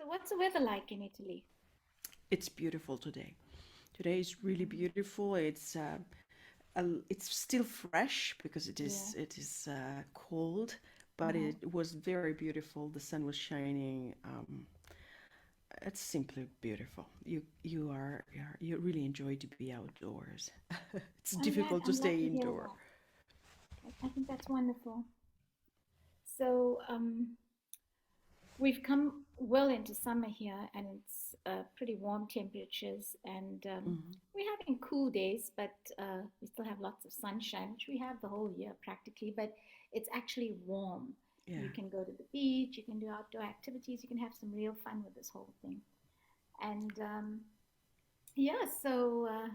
So what's the weather like in Italy? It's beautiful today. Today is really beautiful. It's still fresh because it Yeah. is it is cold, but Uh-huh. it was very beautiful. The sun was shining. It's simply beautiful. You really enjoy to be outdoors. It's difficult to I'm glad stay to hear indoor. that. I think that's wonderful. So, we've come well into summer here, and it's pretty warm temperatures, and Hmm. we're having cool days, but we still have lots of sunshine, which we have the whole year practically, but it's actually warm. You Yeah. can go to the beach, you can do outdoor activities, you can have some real fun with this whole thing. And yeah, so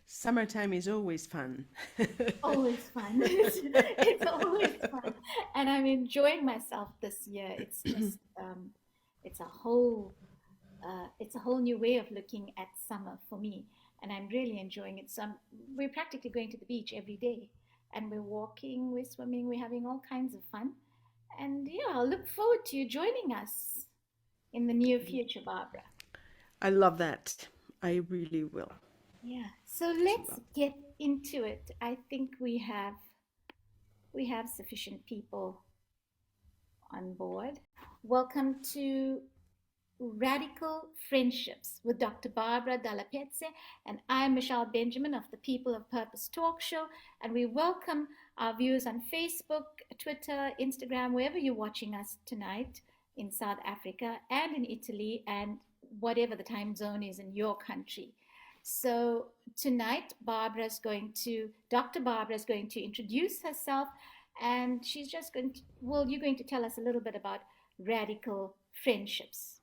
Summertime is always fun. always fun. It's always fun, and I'm enjoying myself this year. It's a whole it's a whole new way of looking at summer for me, and I'm really enjoying it. We're practically going to the beach every day, and we're walking, we're swimming, we're having all kinds of fun. And yeah, I'll look forward to you joining us in the near future, Barbara. I love that. I really will. Yeah. So Love. let's get into it. I think we have sufficient people on board. Welcome to Radical Friendships with Dr. Barbara Dalle Pezze, and I'm Michelle Benjamin of the People of Purpose Talk Show. And we welcome our viewers on Facebook, Twitter, Instagram, wherever you're watching us tonight in South Africa and in Italy and whatever the time zone is in your country. So tonight, Dr. Barbara is going to introduce herself, and she's just going to, well, you're going to tell us a little bit about radical friendships.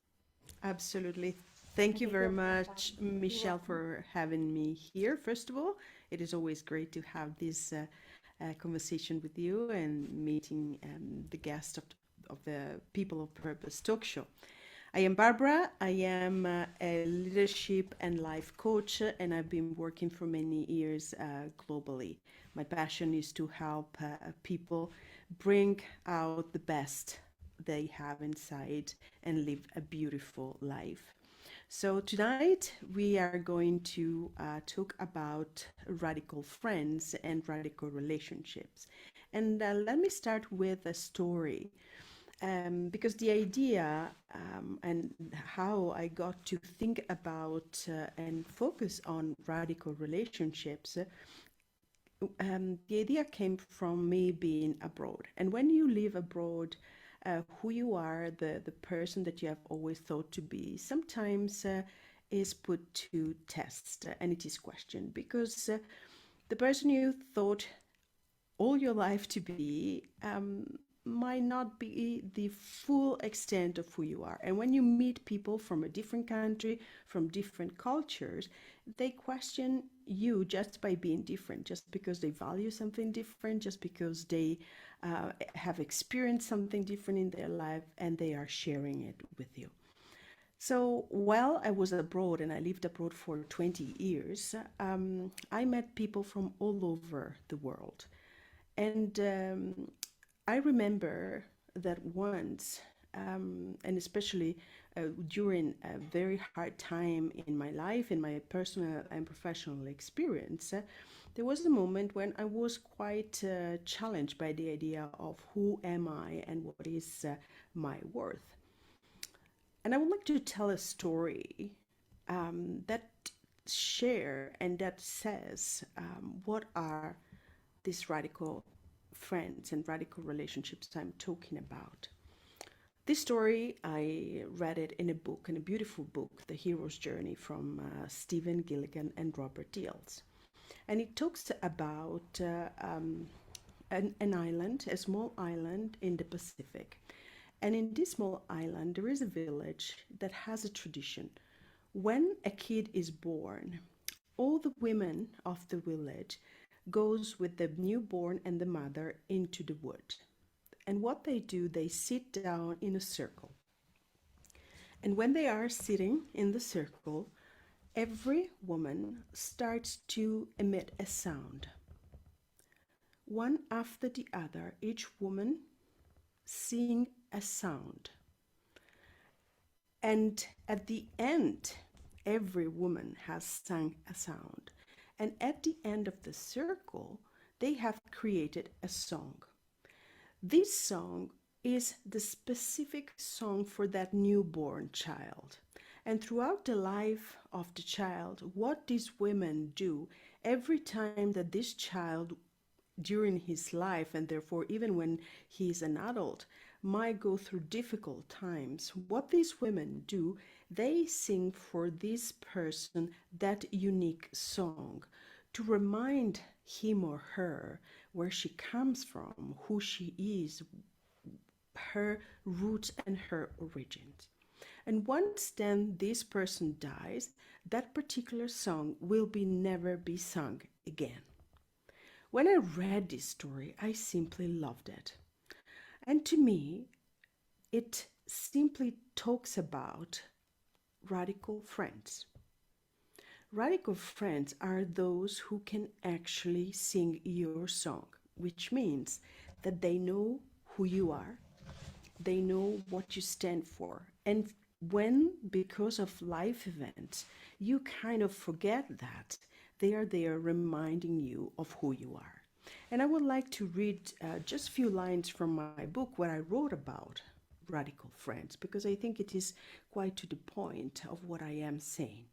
Absolutely. Thank you Okay, very go for it, Barbara. much, You're Michelle, welcome. for having me here. First of all, it is always great to have this conversation with you and meeting the guest of the People of Purpose talk show. I am Barbara. I am a leadership and life coach, and I've been working for many years globally. My passion is to help people bring out the best they have inside and live a beautiful life. So, tonight we are going to talk about radical friends and radical relationships. And let me start with a story because the idea and how I got to think about and focus on radical relationships, the idea came from me being abroad. And when you live abroad, who you are, the person that you have always thought to be, sometimes is put to test and it is questioned because the person you thought all your life to be might not be the full extent of who you are. And when you meet people from a different country, from different cultures, they question you just by being different, just because they value something different, just because they have experienced something different in their life and they are sharing it with you. So while I was abroad and I lived abroad for 20 years, I met people from all over the world. And I remember that once, and especially during a very hard time in my life, in my personal and professional experience, there was a moment when I was quite challenged by the idea of who am I and what is my worth. And I would like to tell a story that share and that says what are these radical friends and radical relationships I'm talking about. This story, I read it in a book, in a beautiful book, The Hero's Journey from Stephen Gilligan and Robert Diels. And it talks about an island, a small island in the Pacific. And in this small island, there is a village that has a tradition. When a kid is born, all the women of the village goes with the newborn and the mother into the wood. And what they do, they sit down in a circle. And when they are sitting in the circle, every woman starts to emit a sound. One after the other, each woman sing a sound. And at the end, every woman has sung a sound. And at the end of the circle, they have created a song. This song is the specific song for that newborn child. And throughout the life of the child, what these women do every time that this child during his life, and therefore even when he is an adult, might go through difficult times, what these women do, they sing for this person that unique song to remind him or her where she comes from, who she is, her roots and her origins. And once then this person dies, that particular song will be never be sung again. When I read this story, I simply loved it. And to me, it simply talks about radical friends. Radical friends are those who can actually sing your song, which means that they know who you are, they know what you stand for. And when, because of life events, you kind of forget that, they are there reminding you of who you are. And I would like to read just a few lines from my book where I wrote about radical friends, because I think it is quite to the point of what I am saying.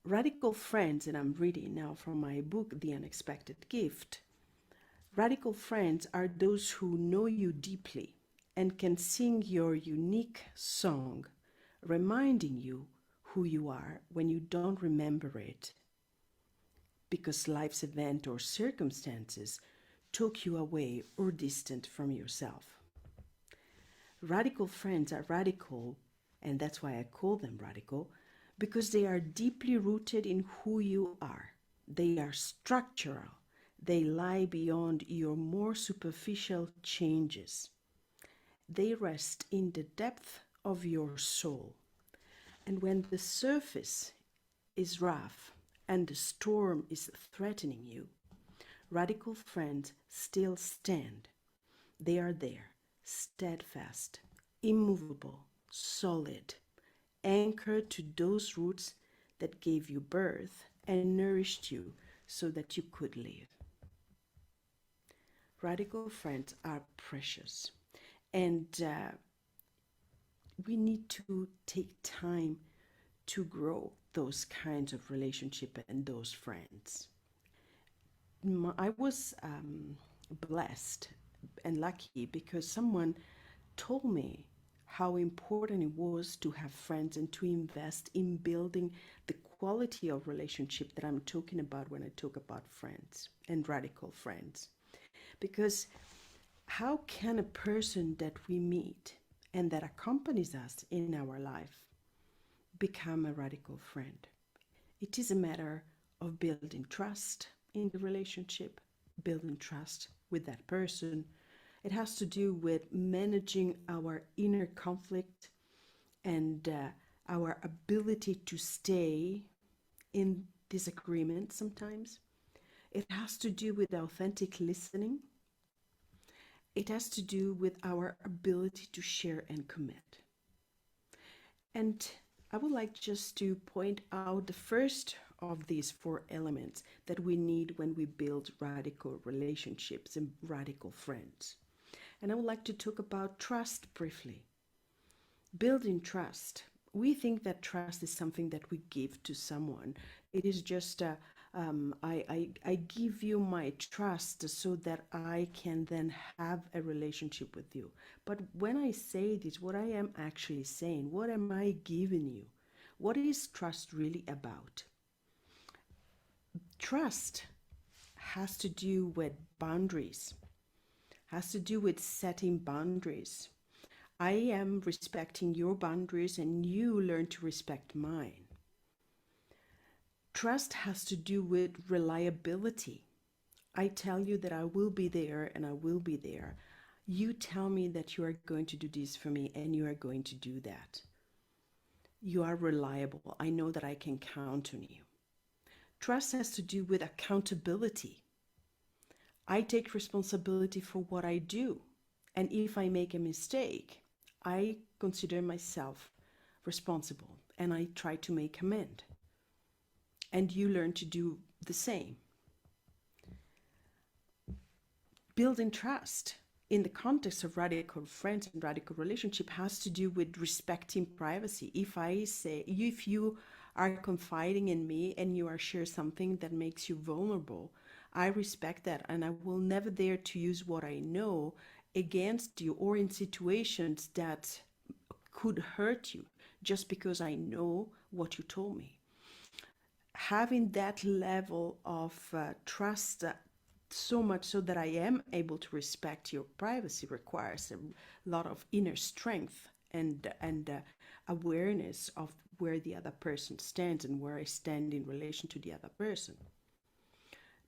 Radical friends, and I'm reading now from my book, The Unexpected Gift. Radical friends are those who know you deeply and can sing your unique song, reminding you who you are when you don't remember it because life's event or circumstances took you away or distant from yourself. Radical friends are radical, and that's why I call them radical, because they are deeply rooted in who you are. They are structural. They lie beyond your more superficial changes. They rest in the depth of your soul. And when the surface is rough and the storm is threatening you, radical friends still stand. They are there, steadfast, immovable, solid, anchored to those roots that gave you birth and nourished you so that you could live. Radical friends are precious, and we need to take time to grow those kinds of relationship and those friends. I was blessed and lucky because someone told me how important it was to have friends and to invest in building the quality of relationship that I'm talking about when I talk about friends and radical friends. Because how can a person that we meet and that accompanies us in our life become a radical friend? It is a matter of building trust in the relationship, building trust with that person. It has to do with managing our inner conflict and our ability to stay in disagreement sometimes. It has to do with authentic listening. It has to do with our ability to share and commit. And I would like just to point out the first of these four elements that we need when we build radical relationships and radical friends. And I would like to talk about trust briefly. Building trust. We think that trust is something that we give to someone. It is just I give you my trust so that I can then have a relationship with you. But when I say this, what I am actually saying, what am I giving you? What is trust really about? Trust has to do with boundaries, has to do with setting boundaries. I am respecting your boundaries and you learn to respect mine. Trust has to do with reliability. I tell you that I will be there and I will be there. You tell me that you are going to do this for me and you are going to do that. You are reliable. I know that I can count on you. Trust has to do with accountability. I take responsibility for what I do. And if I make a mistake, I consider myself responsible and I try to make amend. And you learn to do the same. Building trust in the context of radical friends and radical relationship has to do with respecting privacy. If you are confiding in me and you are share something that makes you vulnerable, I respect that and I will never dare to use what I know against you or in situations that could hurt you just because I know what you told me. Having that level of trust, so much so that I am able to respect your privacy, requires a lot of inner strength and awareness of where the other person stands and where I stand in relation to the other person.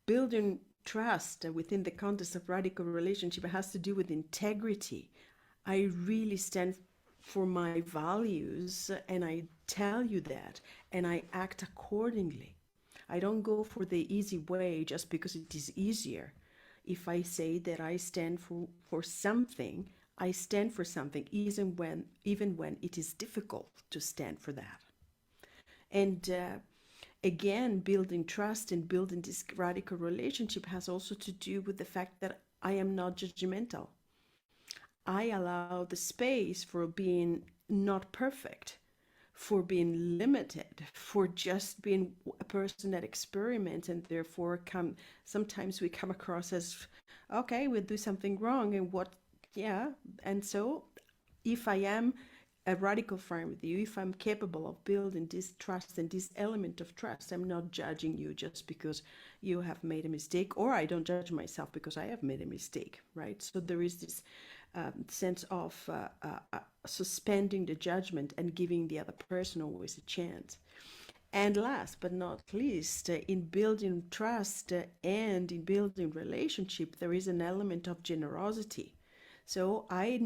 Building trust within the context of radical relationship has to do with integrity. I really stand for my values and I tell you that and I act accordingly. I don't go for the easy way just because it is easier. If I say that I stand for something, I stand for something even when it is difficult to stand for that. And again, building trust and building this radical relationship has also to do with the fact that I am not judgmental. I allow the space for being not perfect, for being limited, for just being a person that experiments and therefore sometimes we come across as okay, we'll do something wrong and what yeah, and so if I am a radical friend with you, if I'm capable of building this trust and this element of trust, I'm not judging you just because you have made a mistake, or I don't judge myself because I have made a mistake, right? So there is this sense of suspending the judgment and giving the other person always a chance. And last but not least, in building trust and in building relationship, there is an element of generosity. So I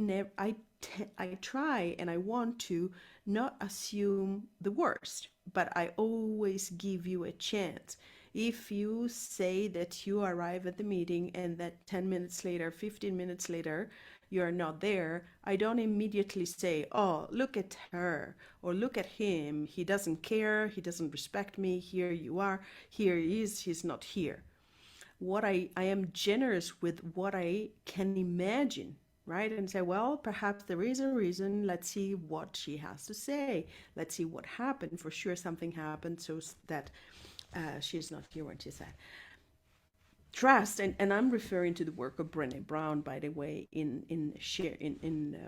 try and I want to not assume the worst, but I always give you a chance. If you say that you arrive at the meeting and that 10 minutes later, 15 minutes later, you are not there, I don't immediately say, oh, look at her or look at him. He doesn't care. He doesn't respect me. Here you are. Here he is. He's not here. I am generous with what I can imagine, right? And say, well, perhaps there is a reason. Let's see what she has to say. Let's see what happened. For sure, something happened so that she's not here when she said. Trust, and I'm referring to the work of Brené Brown, by the way, in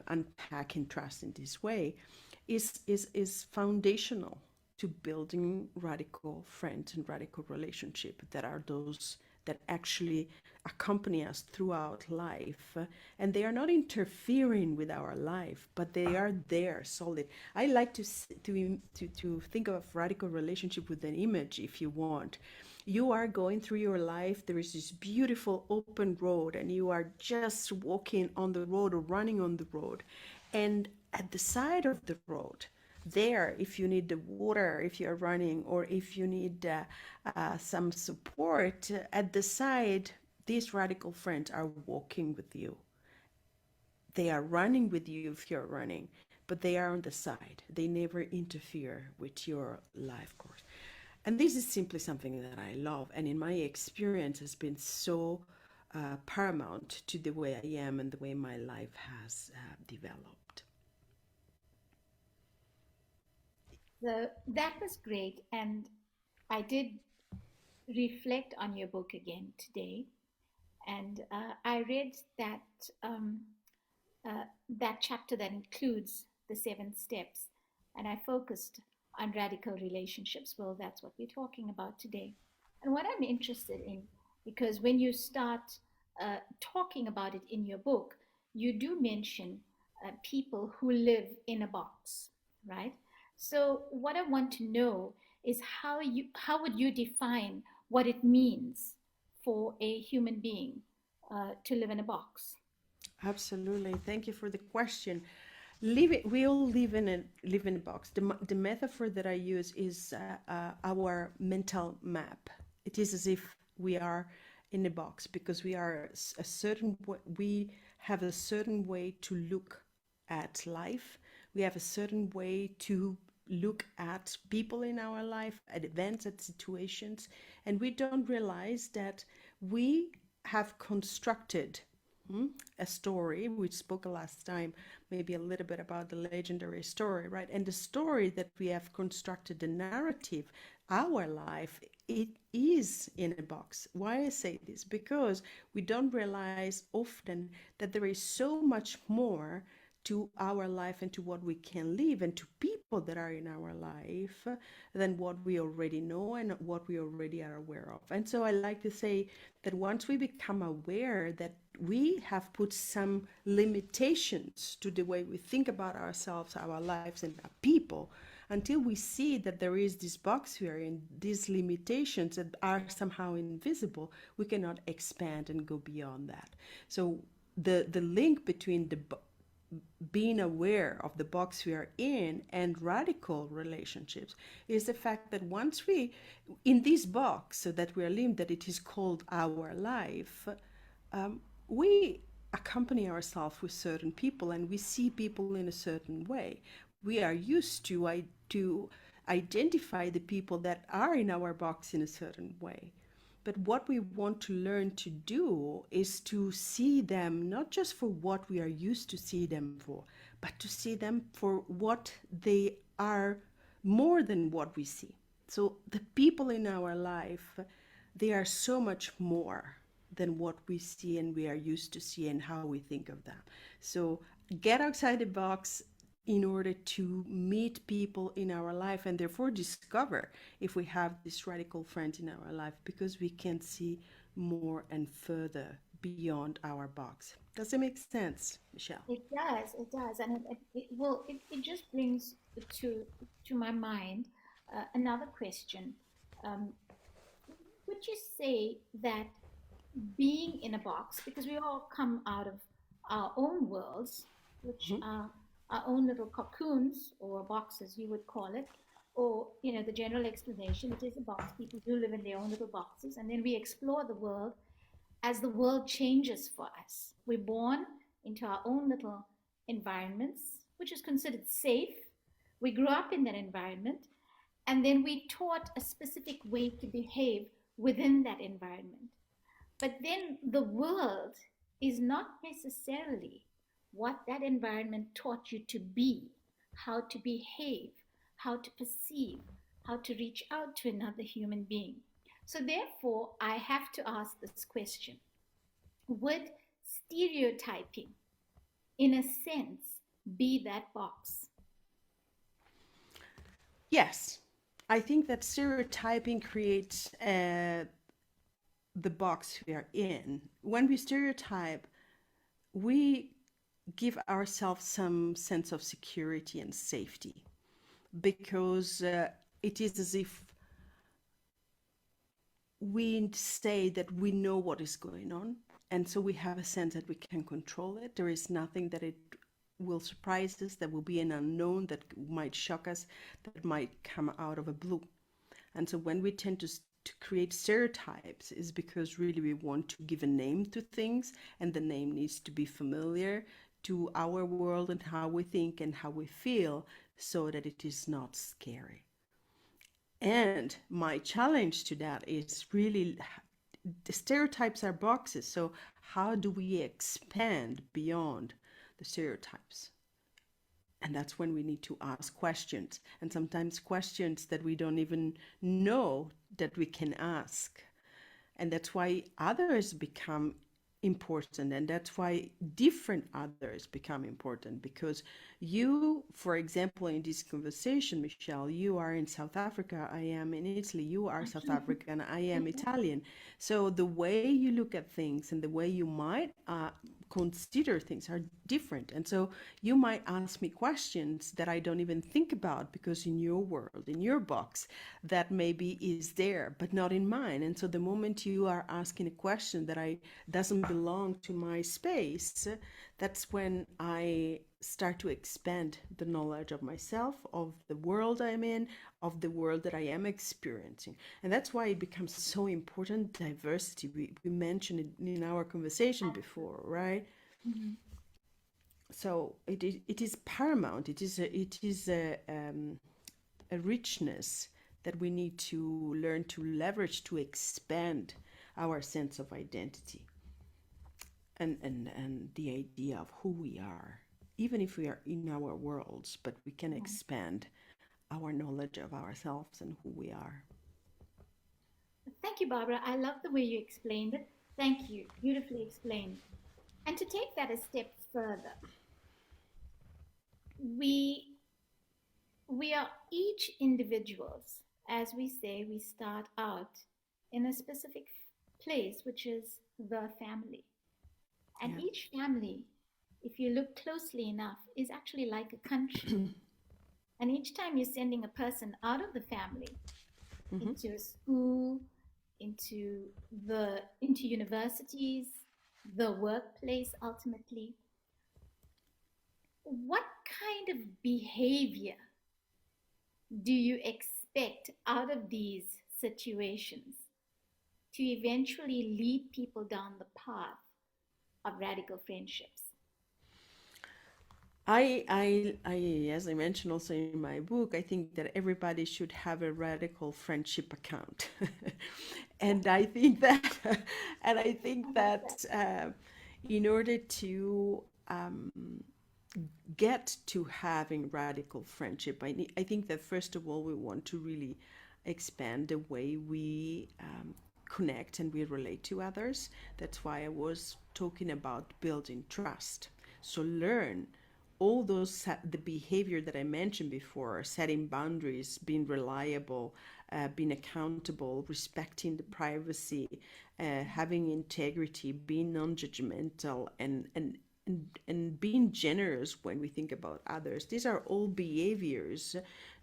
unpacking trust in this way, is foundational to building radical friends and radical relationship that are those that actually accompany us throughout life, and they are not interfering with our life, but they are there solid. I like to think of radical relationship with an image, if you want. You are going through your life, there is this beautiful open road and you are just walking on the road or running on the road, and at the side of the road there, if you need the water, if you're running, or if you need some support at the side, these radical friends are walking with you. They are running with you if you're running, but they are on the side. They never interfere with your life course. And this is simply something that I love, and in my experience has been so paramount to the way I am and the way my life has developed. So that was great. And I did reflect on your book again today. And I read um, that chapter that includes the 7 steps. And I focused on radical relationships. Well, that's what we're talking about today. And what I'm interested in, because when you start talking about it in your book, you do mention people who live in a box, right? So what I want to know is how would you define what it means for a human being to live in a box? Absolutely. Thank you for the question. We all live in a box. The metaphor that I use is our mental map. It is as if we are in a box because we have a certain way to look at life. We have a certain way to look at people in our life, at events, at situations, and we don't realize that we have constructed a story. We spoke last time maybe a little bit about the legendary story, right? And the story that we have constructed, the narrative, our life, it is in a box. Why I say this? Because we don't realize often that there is so much more to our life and to what we can live and to people that are in our life than what we already know and what we already are aware of. And so I like to say that once we become aware that we have put some limitations to the way we think about ourselves, our lives, and our people, until we see that there is this box here and these limitations that are somehow invisible, we cannot expand and go beyond that. So the link between the being aware of the box we are in and radical relationships is the fact that once we in this box so that we are living, that it is called our life, we accompany ourselves with certain people and we see people in a certain way. We are used to identify the people that are in our box in a certain way. But what we want to learn to do is to see them not just for what we are used to see them for, but to see them for what they are, more than what we see. So the people in our life, they are so much more than what we see and we are used to see and how we think of them. So get outside the box in order to meet people in our life and therefore discover if we have this radical friend in our life, because we can see more and further beyond our box. Does it make sense, Michelle? It does, and it just brings to to my mind another question. Um, would you say that being in a box, because we all come out of our own worlds, which Mm-hmm. are our own little cocoons or boxes, you would call it, or the general explanation, it is a box. People do live in their own little boxes, and then we explore the world as the world changes for us. We're born into our own little environments, which is considered safe. We grew up in that environment, and then we taught a specific way to behave within that environment. But then the world is not necessarily what that environment taught you to be, how to behave, how to perceive, how to reach out to another human being. So, therefore, I have to ask this question: would stereotyping, in a sense, be that box? Yes, I think that stereotyping creates the box we are in. When we stereotype, we give ourselves some sense of security and safety because it is as if we say that we know what is going on, and so we have a sense that we can control it. There is nothing that it will surprise us, that will be an unknown, that might shock us, that might come out of a blue. And so when we tend to create stereotypes is because really we want to give a name to things, and the name needs to be familiar to our world and how we think and how we feel, so that it is not scary. And my challenge to that is really, the stereotypes are boxes. So how do we expand beyond the stereotypes? And that's when we need to ask questions, and sometimes questions that we don't even know that we can ask. And that's why others become important, and that's why different others become important, because you, for example, in this conversation, Michelle, you are in South Africa, I am in Italy, you are South African, I am Italian. So the way you look at things and the way you might consider things are different. And so you might ask me questions that I don't even think about, because in your world, in your box, that maybe is there, but not in mine. And so the moment you are asking a question that I doesn't belong to my space, that's when I start to expand the knowledge of myself, of the world I'm in, of the world that I am experiencing. And that's why it becomes so important, diversity. We mentioned it in our conversation before, right? Mhm. So it is paramount. A richness that we need to learn to leverage to expand our sense of identity and the idea of who we are, even if we are in our worlds, but we can Mm. expand our knowledge of ourselves and who we are. Thank you, Barbara. I love the way you explained it. Thank you. Beautifully explained. And to take that a step further, we we are each individuals. As we say, we start out in a specific place, which is the family. And Yeah. each family, if you look closely enough, is actually like a country. And each time you're sending a person out of the family Mm-hmm. into a school, into universities, the workplace ultimately, what kind of behavior do you expect out of these situations to eventually lead people down the path of radical friendships? As I mentioned also in my book, I think that everybody should have a radical friendship account, and I think that, and I think I love that. that in order to get to having radical friendship, I think that first of all we want to really expand the way we connect and we relate to others. That's why I was talking about building trust. So learn all those the behavior that I mentioned before, setting boundaries, being reliable, being accountable, respecting the privacy, having integrity, being non-judgmental, and being generous when we think about others. These are all behaviors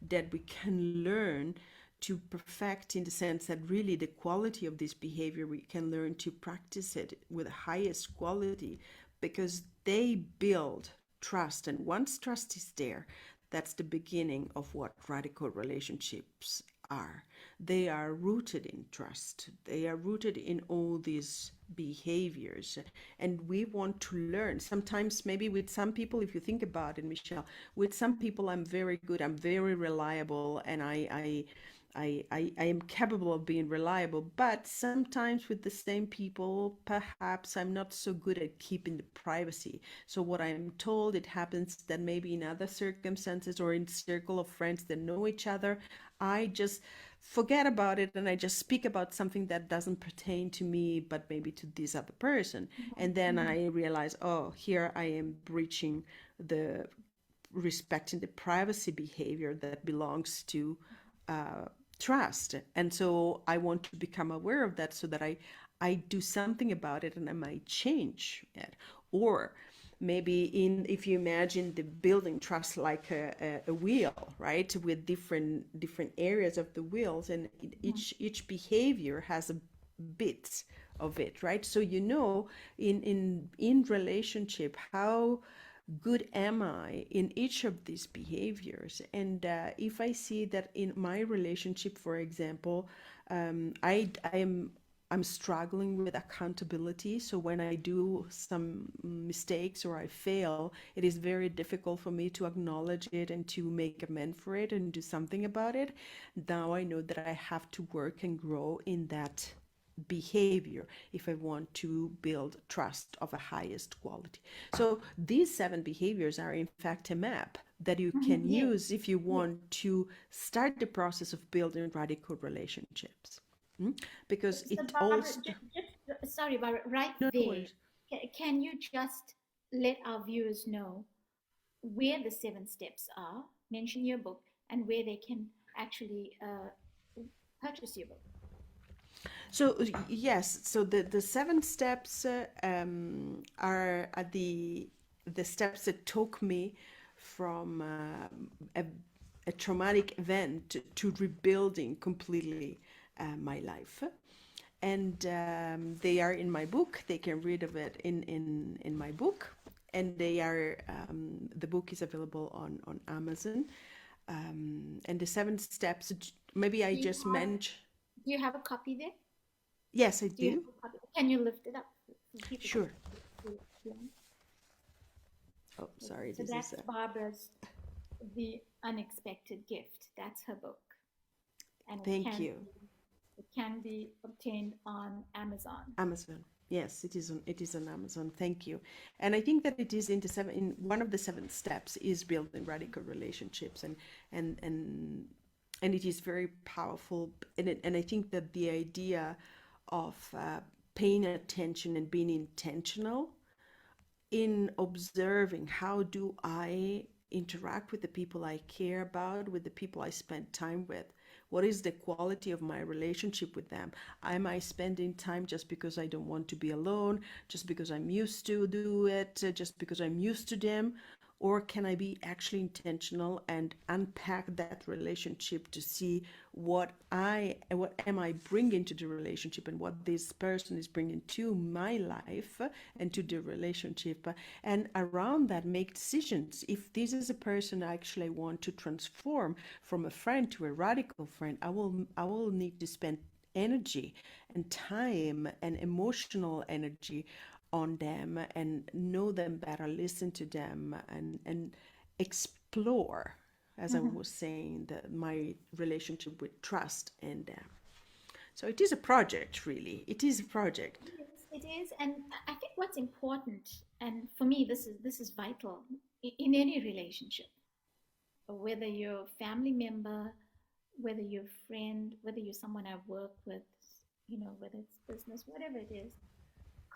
that we can learn to perfect, in the sense that really the quality of this behavior, we can learn to practice it with the highest quality, because they build trust. And once trust is there, that's the beginning of what radical relationships are. They are rooted in trust, they are rooted in all these behaviors. And we want to learn. Sometimes, maybe with some people, if you think about it, Michelle, with some people I'm very good, I'm very reliable, and I am capable of being reliable, but sometimes with the same people, perhaps I'm not so good at keeping the privacy. So what I'm told, it happens that maybe in other circumstances or in circle of friends that know each other, I just forget about it and I just speak about something that doesn't pertain to me, but maybe to this other person. And then Mhm. I realize, oh, here I am breaching the respecting the privacy behavior that belongs to uh, trust. And so I want to become aware of that so that I do something about it and I might change it. Or maybe in if you imagine the building trust like a wheel, right, with different areas of the wheels, and each behavior has a bits of it, right? So you know, in relationship, how good am I in each of these behaviors? And if I see that in my relationship, for example, I'm struggling with accountability. So when I do some mistakes or I fail, it is very difficult for me to acknowledge it and to make amend for it and do something about it. Now I know that I have to work and grow in that behavior if I want to build trust of a highest quality. So these 7 behaviors are in fact a map that you can Yes, use if you yes. want to start the process of building radical relationships. Mm? Because So, it all Barbara, just sorry, Barbara, right no there, worries. can you just let our viewers know where the 7 steps are? Mention your book and where they can actually purchase your book. So yes, so the 7 steps are the steps that took me from a traumatic event to rebuilding completely my life. And they are in my book. They can read of it in my book, and they are the book is available on Amazon. And the 7 steps. Maybe I Do you just have mention. do you have a copy there? Yes, I Do you do. have a copy? Can you lift it up for people to Sure. see? Oh, sorry, So this is that's Barbara's The Unexpected Gift. That's her book, and thank you. it can be obtained on Amazon. Amazon. Yes, it is on Amazon. Thank you. And I think that it is in one of the seven steps is building radical relationships, and and and it is very powerful. And I think that the idea of paying attention and being intentional in observing how do I interact with the people I care about, with the people I spend time with. What is the quality of my relationship with them? Am I spending time just because I don't want to be alone, just because I'm used to do it, just because I'm used to them? Or can I be actually intentional and unpack that relationship to see what am I bringing to the relationship and what this person is bringing to my life and to the relationship, and around that make decisions. If this is a person I actually want to transform from a friend to a radical friend, I will need to spend energy and time and emotional energy on them and know them better, listen to them, and explore, as I Mhm. was saying, my relationship with trust in them. So it is a project, really. It is a project. It is, and I think what's important, and for me, this is vital in any relationship, whether you're a family member, whether you're a friend, whether you're someone I work with, whether it's business, whatever it is,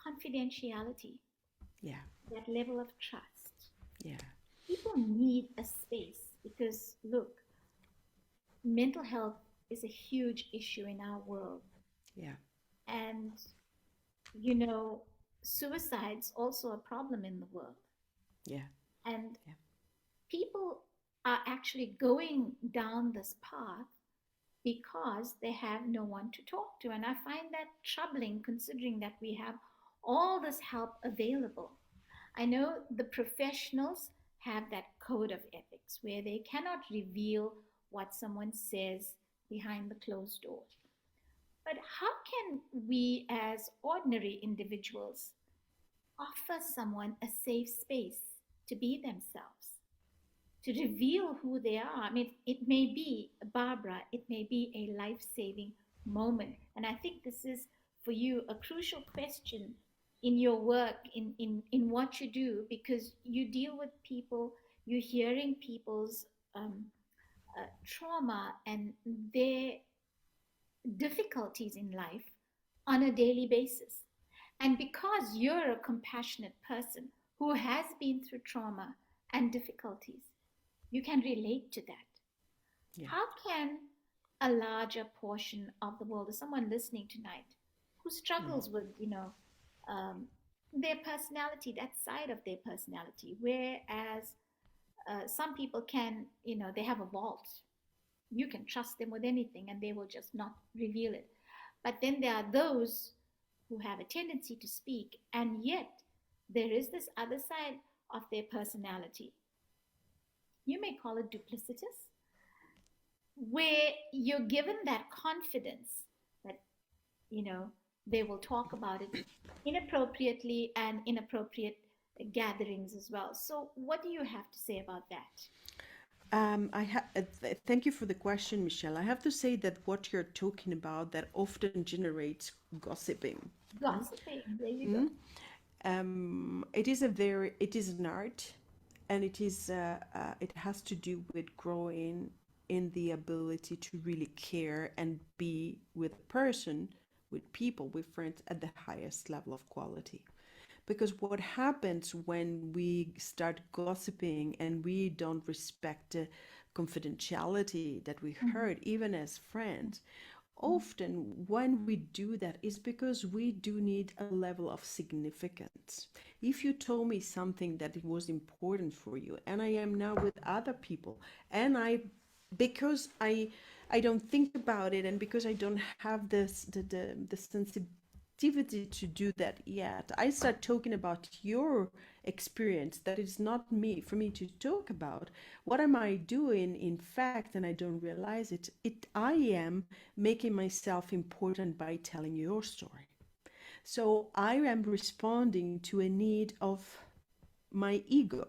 confidentiality, Yeah, that level of trust. yeah, People need a space because, look, mental health is a huge issue in our world. yeah, And, you know, suicide's also a problem in the world. yeah, And yeah, people are actually going down this path because they have no one to talk to. And I find that troubling considering that we have all this help available. I know the professionals have that code of ethics where they cannot reveal what someone says behind the closed doors. But how can we, as ordinary individuals, offer someone a safe space to be themselves, to reveal who they are? I mean, it may be, Barbara, it may be a life saving moment. And I think this is for you a crucial question in your work, in what you do, because you deal with people, you're hearing people's trauma and their difficulties in life on a daily basis. And because you're a compassionate person who has been through trauma and difficulties, you can relate to that. yeah. How can a larger portion of the world, or someone listening tonight who Mm. struggles with, um, their personality, that side of their personality, whereas some people can, they have a vault. You can trust them with anything and they will just not reveal it. But then there are those who have a tendency to speak, and yet there is this other side of their personality. You may call it duplicitous, where you're given that confidence that, you know, they will talk about it inappropriately and inappropriate gatherings as well. So, what do you have to say about that? Thank you for the question, Michelle. I have to say that what you're talking about that often generates gossiping. Mm, Gossiping, there you go. mm. It is an art, and it has to do with growing in the ability to really care and be with a person, with people, with friends at the highest level of quality. Because what happens when we start gossiping and we don't respect the confidentiality that we Mhm. heard, even as friends, often when we do that is because we do need a level of significance. If you told me something that it was important for you, and I am now with other people, and because I don't think about it, and because I don't have the sensitivity to do that yet, I start talking about your experience that is not me for me to talk about. What am I doing in fact, and I don't realize it I am making myself important by telling your story. So I am responding to a need of my ego.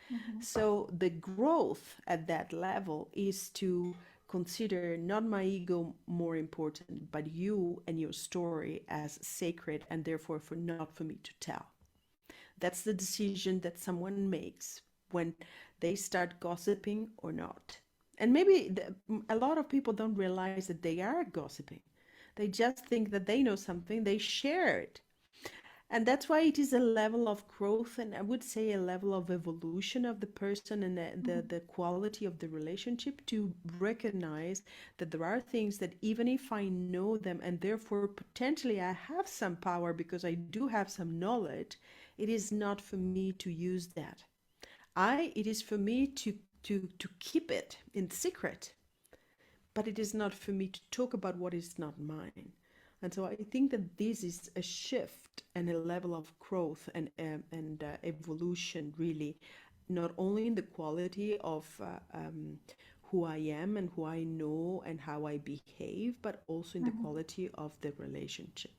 Mhm. So the growth at that level is to consider not my ego more important, but you and your story as sacred and therefore for not for me to tell. That's the decision that someone makes when they start gossiping or not. And maybe a lot of people don't realize that they are gossiping. They just think that they know something, they share it. And that's why it is a level of growth, and I would say a level of evolution of the person and Mhm. the quality of the relationship to recognize that there are things that even if I know them and therefore potentially I have some power because I do have some knowledge, it is not for me to use that. It is for me to keep it in secret, but it is not for me to talk about what is not mine. And so I think that this is a shift and a level of growth and evolution, really, not only in the quality of who I am and who I know and how I behave, but also in the Mhm. quality of the relationship.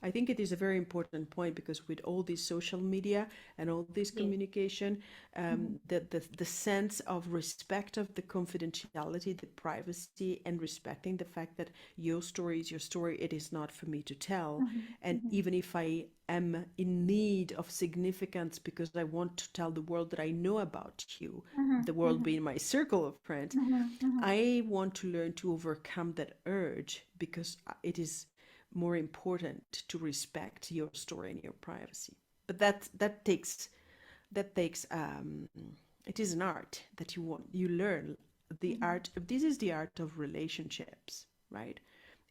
I think it is a very important point because with all this social media and all this Yes. communication, Mhm. the sense of respect of the confidentiality, the privacy, and respecting the fact that your story is your story, it is not for me to tell. Mhm. And Mhm. even if I am in need of significance because I want to tell the world that I know about you, Mhm. the world Mhm. being my circle of friends, Mhm. Mhm. I want to learn to overcome that urge because it is more important to respect your story and your privacy. But that takes it is an art that you learn the Mhm. art. This is the art of relationships, right?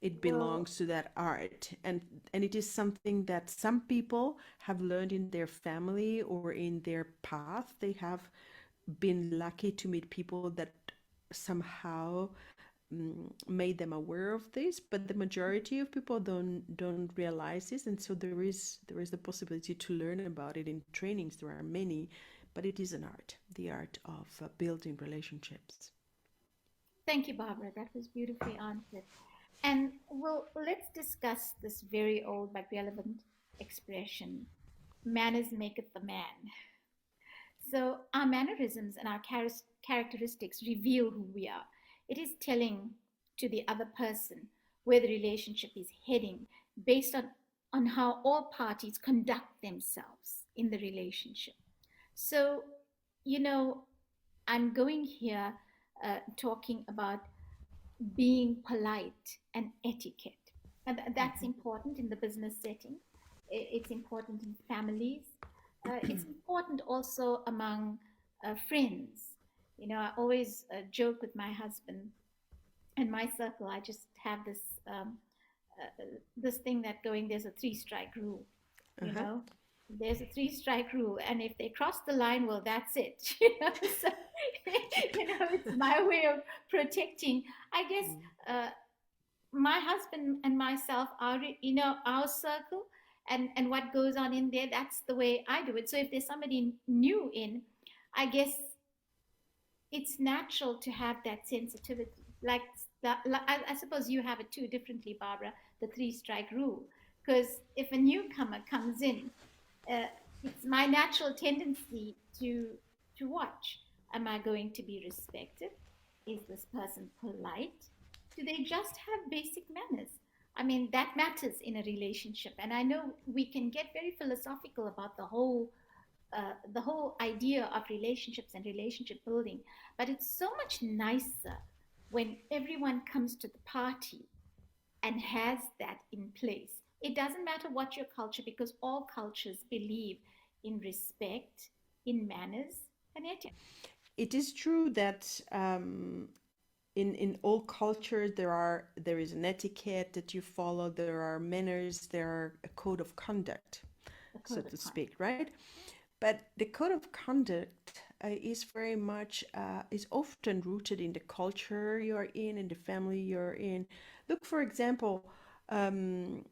It Well, belongs to that art, and it is something that some people have learned in their family or in their path. They have been lucky to meet people that somehow made them aware of this, but the majority of people don't realize this, and so there is the possibility to learn about it in trainings. There are many, but it is an art, the art of building relationships. thank you, Barbara. That was beautifully answered. And well, let's discuss this very old but relevant expression: manners maketh the man. So, our mannerisms and our characteristics reveal who we are. It is telling to the other person where the relationship is heading based on how all parties conduct themselves in the relationship. So, you know, I'm going here talking about being polite and etiquette. And that's important in the business setting, it's important in families, it's important also among friends. You know, I always joke with my husband and my circle. I just have this thing that going, there's a three-strike rule, you Uh-huh. know. There's a three-strike rule, and if they cross the line, well, that's it. You know, so it's my way of protecting, I guess, uh, my husband and myself, our our circle, and what goes on in there. That's the way I do it. So if there's somebody new in, I guess it's natural to have that sensitivity. Like I suppose you have it too differently, Barbara, the three-strike rule. Because if a newcomer comes in, uh, it's my natural tendency to watch. Am I going to be respected? Is this person polite? Do they just have basic manners? I mean, that matters in a relationship. And I know we can get very philosophical about the whole idea of relationships and relationship building, but it's so much nicer when everyone comes to the party and has that in place. It doesn't matter what your culture, because all cultures believe in respect, in manners, and etiquette. It is true that in all cultures there is an etiquette that you follow. There are manners. There are a code of conduct, A so code to of speak, conduct. right? But the code of conduct is very much is often rooted in the culture you're in the family you're in. Look, for example, um,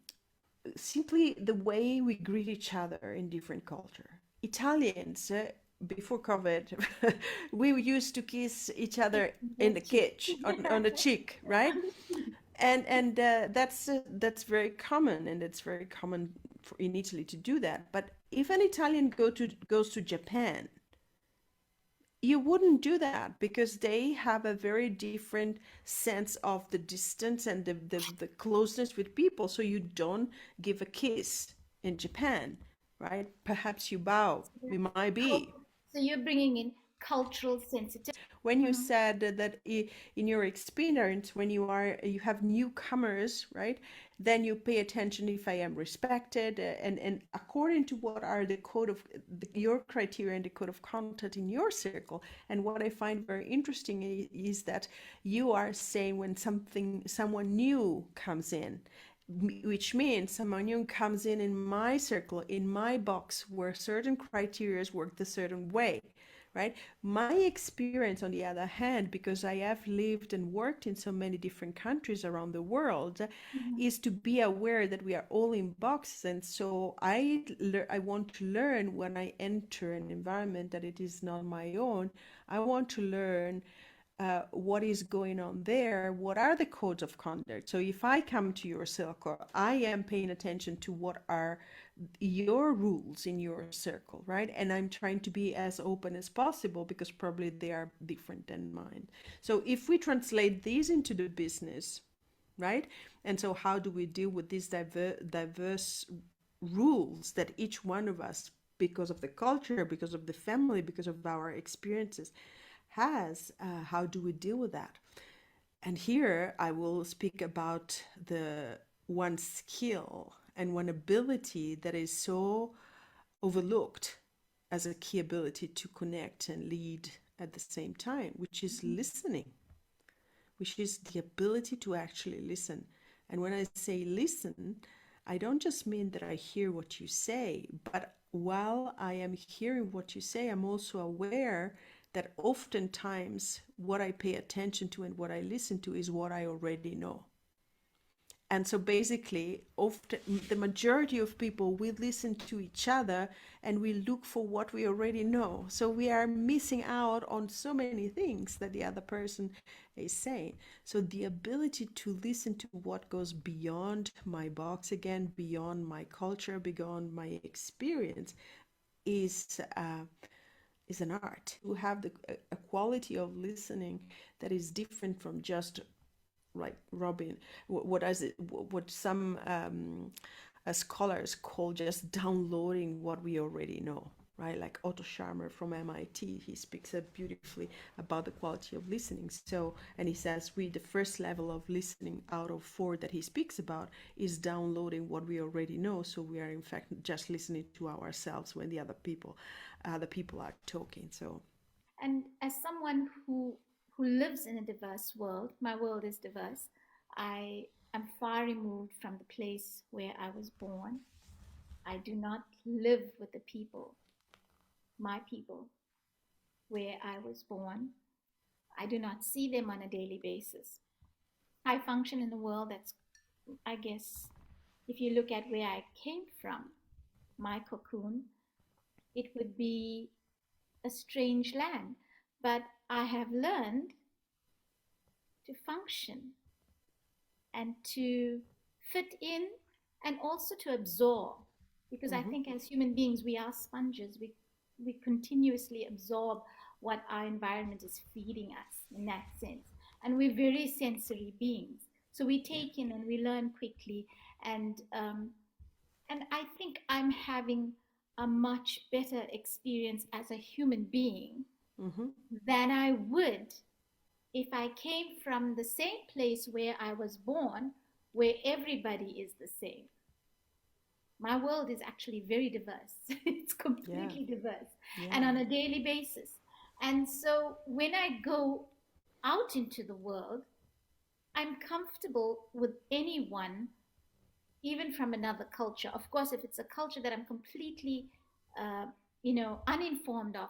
simply the way we greet each other in different culture. Italians, before COVID, we used to kiss each It's other in the the cheek. kitch on the cheek, right? On the cheek. And that's very common, and it's very common in Italy to do that. But if an Italian goes to Japan, you wouldn't do that because they have a very different sense of the distance and the closeness with people. So you don't give a kiss in Japan, right? Perhaps you bow. So It that's might be. so you're bringing in cultural sensitivity. When you Mhm. said that in your experience, when you have newcomers, right, then you pay attention if I am respected, and according to what are the code of your criteria and the code of conduct in your circle. And what I find very interesting is that you are saying when someone new comes in, which means someone new comes in my circle, in my box, where certain criteria work the certain way, right? My experience, on the other hand, because I have lived and worked in so many different countries around the world, Mhm. is to be aware that we are all in boxes. And so I want to learn when I enter an environment that it is not my own. I want to learn what is going on there, what are the codes of conduct. So if I come to your circle, I am paying attention to what are your rules in your circle, right? And I'm trying to be as open as possible because probably they are different than mine. So if we translate these into the business, right? And so how do we deal with these diverse rules that each one of us, because of the culture, because of the family, because of our experiences, has? How do we deal with that? And here I will speak about the one skill and one ability that is so overlooked as a key ability to connect and lead at the same time, which is listening, which is the ability to actually listen. And when I say listen, I don't just mean that I hear what you say, but while I am hearing what you say, I'm also aware that oftentimes what I pay attention to and what I listen to is what I already know. And so basically, often the majority of people, we listen to each other and we look for what we already know. So we are missing out on so many things that the other person is saying. So the ability to listen to what goes beyond my box, again, beyond my culture, beyond my experience, is is an art. To have a quality of listening that is different from just like Robin, what is it? What some scholars call just downloading what we already know, right? Like Otto Scharmer from MIT, he speaks beautifully about the quality of listening. So, and he says the first level of listening out of four that he speaks about is downloading what we already know. So we are in fact just listening to ourselves when the people are talking. So. And as someone who lives in a diverse world, my world is diverse. I am far removed from the place where I was born. I do not live with the people, my people, where I was born. I do not see them on a daily basis. I function in a world that's, I guess, if you look at where I came from, my cocoon, it would be a strange land. But I have learned to function and to fit in and also to absorb. Because I Mhm. think as human beings, we are sponges. We continuously absorb what our environment is feeding us in that sense. And we're very sensory beings. So we Yeah. take in and we learn quickly. And I think I'm having a much better experience as a human being Mhm. than I would if I came from the same place where I was born, where everybody is the same. My world is actually very diverse. It's Yeah. completely diverse and Yeah. on a daily basis. And so when I go out into the world, I'm comfortable with anyone, even from another culture. Of course, if it's a culture that I'm completely, uh, uninformed of,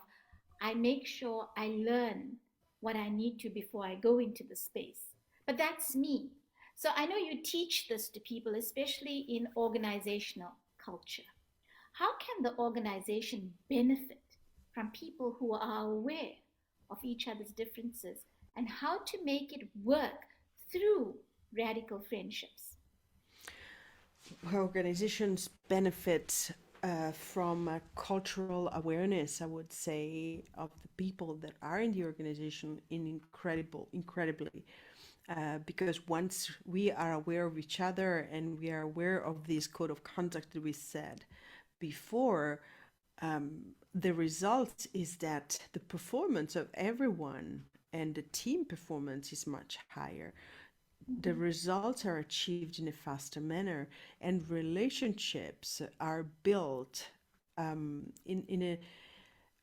I make sure I learn what I need to before I go into the space. But that's me. So I know you teach this to people, especially in organizational culture. How can the organization benefit from people who are aware of each other's differences and how to make it work through radical friendships? Organizations benefit from a cultural awareness, I would say, of the people that are in the organization in incredibly. Because once we are aware of each other and we are aware of this code of conduct that we said before, the result is that the performance of everyone and the team performance is much higher. The Mhm. results are achieved in a faster manner, and relationships are built in a,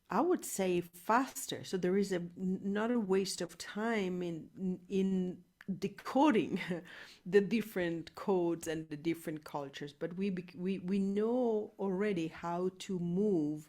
I would say, faster. So there is not a waste of time in decoding the different codes and the different cultures, but we know already how to move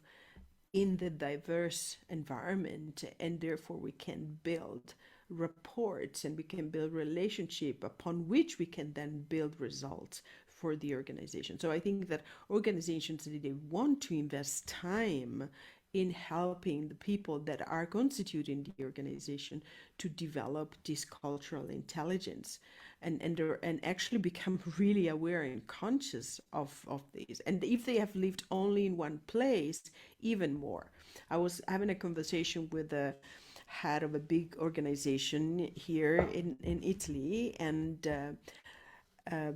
in the diverse environment, and therefore we can build reports and we can build relationship upon which we can then build results for the organization. So I think that organizations, they want to invest time in helping the people that are constituting the organization to develop this cultural intelligence, and actually become really aware and conscious of these. And if they have lived only in one place, even more. I was having a conversation with the head of a big organization here in Italy, and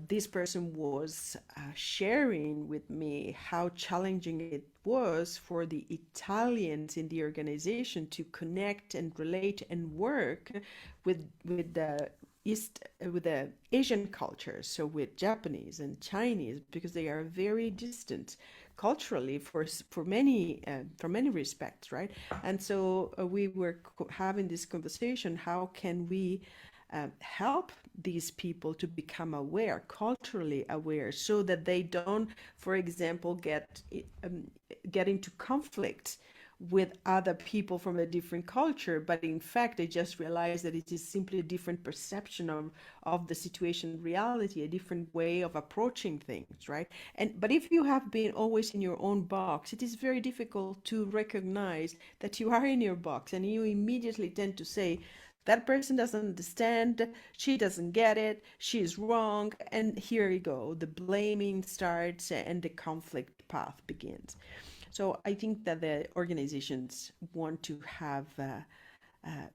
this person was sharing with me how challenging it was for the Italians in the organization to connect and relate and work with the with the Asian cultures, so with Japanese and Chinese, because they are very distant culturally for many respects, right? And so we were having this conversation: how can we help these people to become aware, culturally aware, so that they don't, for example, get into conflict with other people from a different culture, but in fact they just realize that it is simply a different perception of the situation, reality, a different way of approaching things, right? And but if you have been always in your own box, it is very difficult to recognize that you are in your box, and you immediately tend to say, that person doesn't understand, she doesn't get it, she's wrong, and here you go, the blaming starts and the conflict path begins. So I think that the organizations want to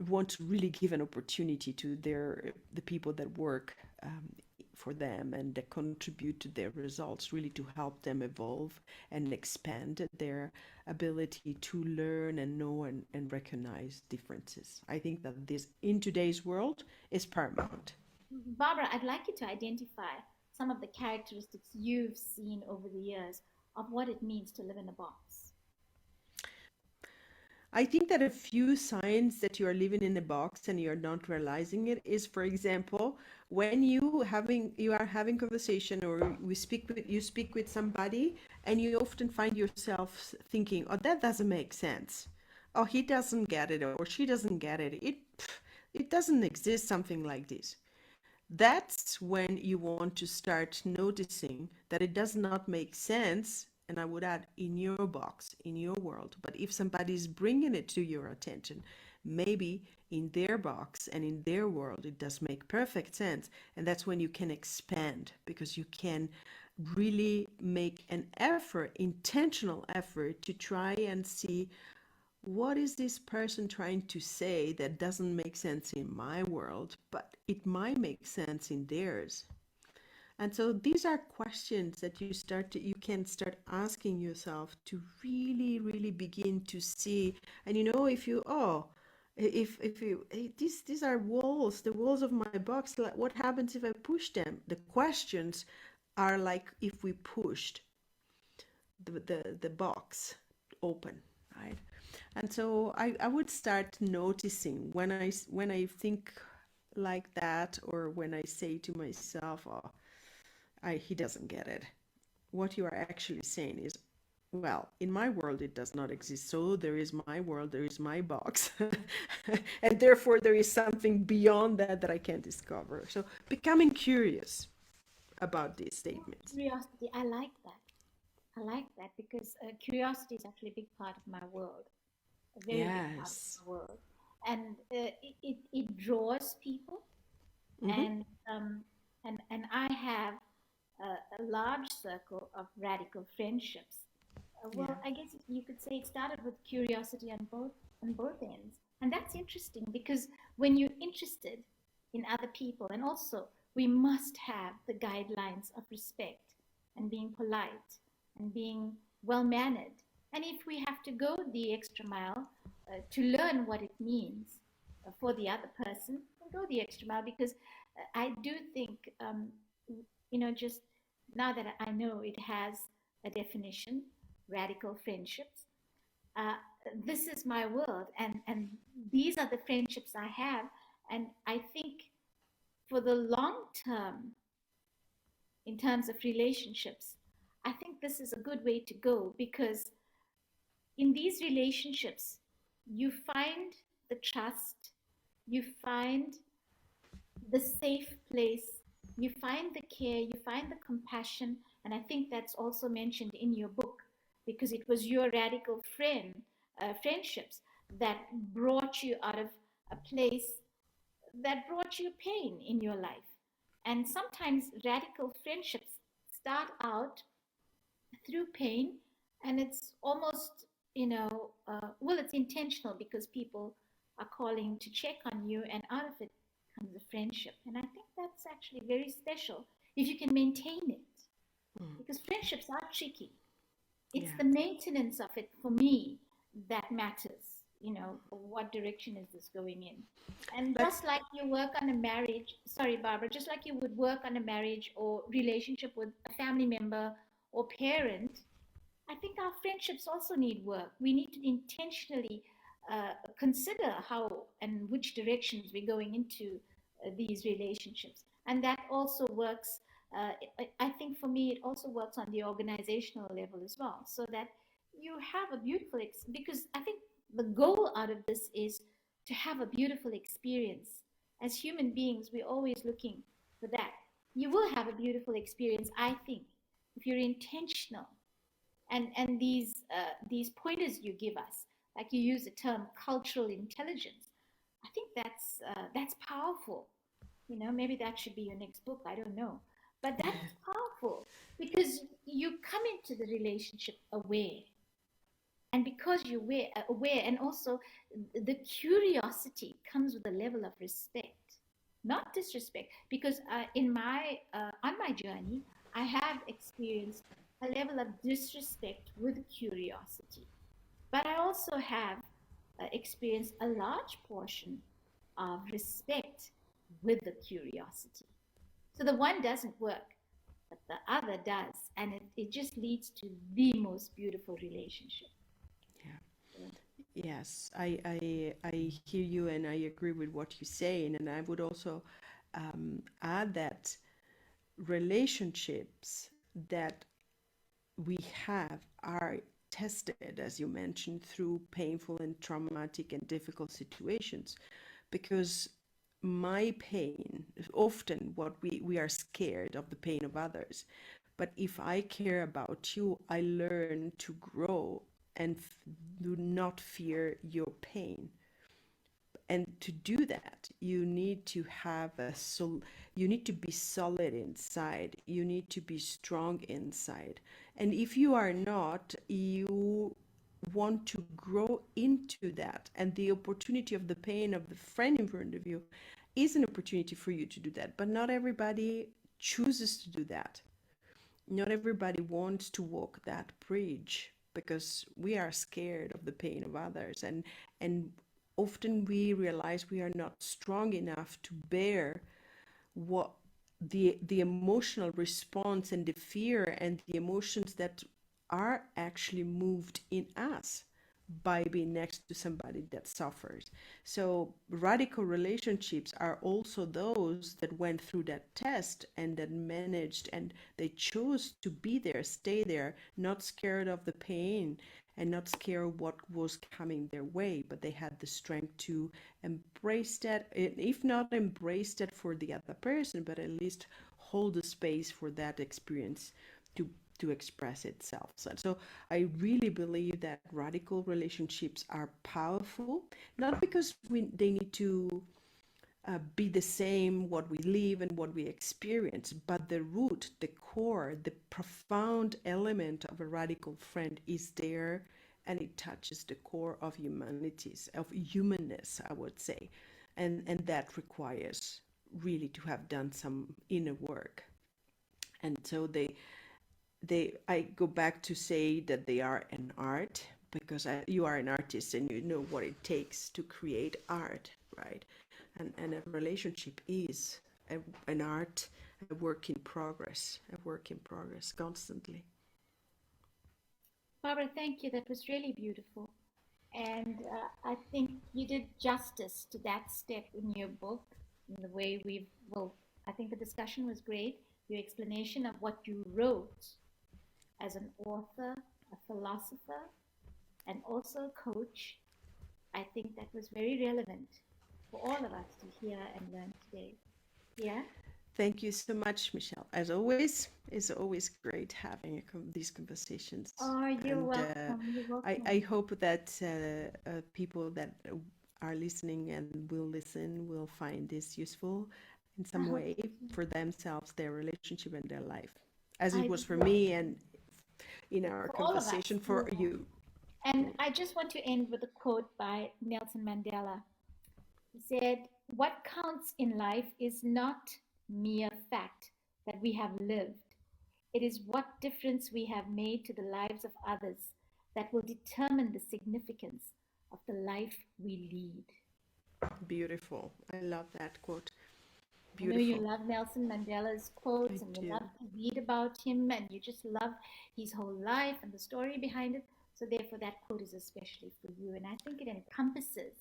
want to really give an opportunity to the people that work for them and that contribute to their results, really to help them evolve and expand their ability to learn and know and recognize differences. I think that this, in today's world, is paramount. Barbara, I'd like you to identify some of the characteristics you've seen over the years of what it means to live in a box. I think that a few signs that you are living in a box and you're not realizing it is, for example, when you are having conversation, or you speak with somebody, and you often find yourself thinking, "Oh, that doesn't make sense. Oh, he doesn't get it, or she doesn't get it. It doesn't exist, something like this." That's when you want to start noticing that it does not make sense. And I would add, in your box, in your world. But if somebody is bringing it to your attention, maybe in their box and in their world, it does make perfect sense. And that's when you can expand, because you can really make an effort, intentional effort, to try and see, what is this person trying to say that doesn't make sense in my world, but it might make sense in theirs? And so these are questions that you can start asking yourself to really, really begin to see. And if you, if you, these are walls, the walls of my box, like, what happens if I push them? The questions are like if we pushed the box open, right? And so I would start noticing when I think like that, or when I say to myself, "Oh, he doesn't get it." What you are actually saying is, well, in my world it does not exist. So there is my world, there is my box, and therefore there is something beyond that I can discover. So becoming curious about these statements. Curiosity, I like that. I like that because curiosity is actually a big part of my world, a very big part of Yes. my world. And it draws people, Mm-hmm. and and I have a large circle of radical friendships. Yeah. Well, I guess you could say it started with curiosity on both ends, and that's interesting because when you're interested in other people, and also we must have the guidelines of respect and being polite and being well mannered, and if we have to go the extra mile to learn what it means for the other person, then go the extra mile because I do think just now that I know it has a definition, radical friendships. Uh, this is my world, and these are the friendships I have, and I think for the long term, in terms of relationships, I think this is a good way to go because in these relationships, you find the trust, you find the safe place, you find the care, you find the compassion. And I think that's also mentioned in your book because it was your radical friendships that brought you out of a place that brought you pain in your life. And sometimes radical friendships start out through pain, and it's almost well, it's intentional because people are calling to check on you, and out of it comes a friendship. And I think that's actually very special if you can maintain it, Mm. because friendships are tricky. It's Yeah. the maintenance of it for me that matters. What direction is this going in? And But just like you work on a marriage, sorry, Barbara, just like you would work on a marriage or relationship with a family member or parent, I think our friendships also need work. We need to intentionally consider how and which directions we're going into these relationships. And that also works, I think for me, it also works on the organizational level as well, so that you have a because I think the goal out of this is to have a beautiful experience. As human beings, we're always looking for that. You will have a beautiful experience, I think, if you're intentional and these pointers you give us, like you use the term cultural intelligence. I think that's powerful. Maybe that should be your next book. I don't know, but that's powerful because you come into the relationship aware, and because you're aware, and also the curiosity comes with a level of respect, not disrespect. Because in my on my journey, I have experienced a level of disrespect with curiosity, but I also have experienced a large portion of respect with the curiosity. So the one doesn't work, but the other does, and it just leads to the most beautiful relationship. yeah. So, Yes, I hear you and I agree with what you're saying. And I would also add that relationships that we have are tested, as you mentioned, through painful and traumatic and difficult situations. Because my pain, often what we are scared of the pain of others. But if I care about you, I learn to grow and do not fear your pain. And to do that, you need to have you need to be solid inside, you need to be strong inside. And if you are not, you want to grow into that, and the opportunity of the pain of the friend in front of you is an opportunity for you to do that. But not everybody chooses to do that. Not everybody wants to walk that bridge because we are scared of the pain of others, and often we realize we are not strong enough to bear what the emotional response and the fear and the emotions that are actually moved in us by being next to somebody that suffers. So radical relationships are also those that went through that test and that managed, and they chose to be there, stay there, not scared of the pain and not scared what was coming their way, but they had the strength to embrace that, if not embrace that for the other person, but at least hold the space for that experience to express itself. So I really believe that radical relationships are powerful, not because they need to be the same what we live and what we experience, but the root, the core, the profound element of a radical friend is there, and it touches the core of humanities, of humanness, I would say. And that requires really to have done some inner work. And so they I go back to say that they are an art, because you are an artist and you know what it takes to create art, right? And a relationship is an art, a work in progress, a work in progress constantly. Barbara, thank you. That was really beautiful. And I think you did justice to that step in your book, in the way well, I think the discussion was great. Your explanation of what you wrote as an author, a philosopher, and also a coach, I think that was very relevant for all of us to hear and learn today. Yeah? Thank you so much, Michelle. As always, it's always great having these conversations. Oh, you're And welcome. You're I welcome. hope that people that are listening and will listen will find this useful in I some hope way so too. for themselves, their relationship, and their life, as it I was for do. me and in our For all of us. conversation for Yeah. you. And I just want to end with a quote by Nelson Mandela. He said, "What counts in life is not mere fact that we have lived. It is what difference we have made to the lives of others that will determine the significance of the life we lead." Beautiful. I love that quote. I know you Beautiful. love Nelson Mandela's I quotes and you love do. to read about him and you just love his whole life and the story behind it. So, therefore, that quote is especially for you. And I think it encompasses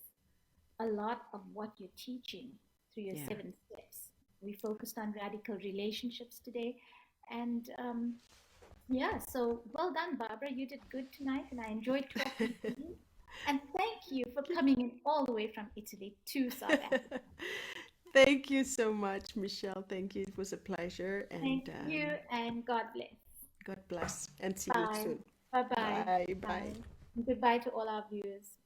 a lot of what you're teaching through your Yeah. 7 steps. We focused on radical relationships today. And yeah, so well done, Barbara. You did good tonight, and I enjoyed talking to you. And thank you for coming in all the way from Italy to South Africa. Thank you so much, Michelle. Thank you. It was a pleasure. And Thank you, and God bless. God bless. And see you Bye. soon. Bye bye. Bye. Bye. Bye. And goodbye to all our viewers.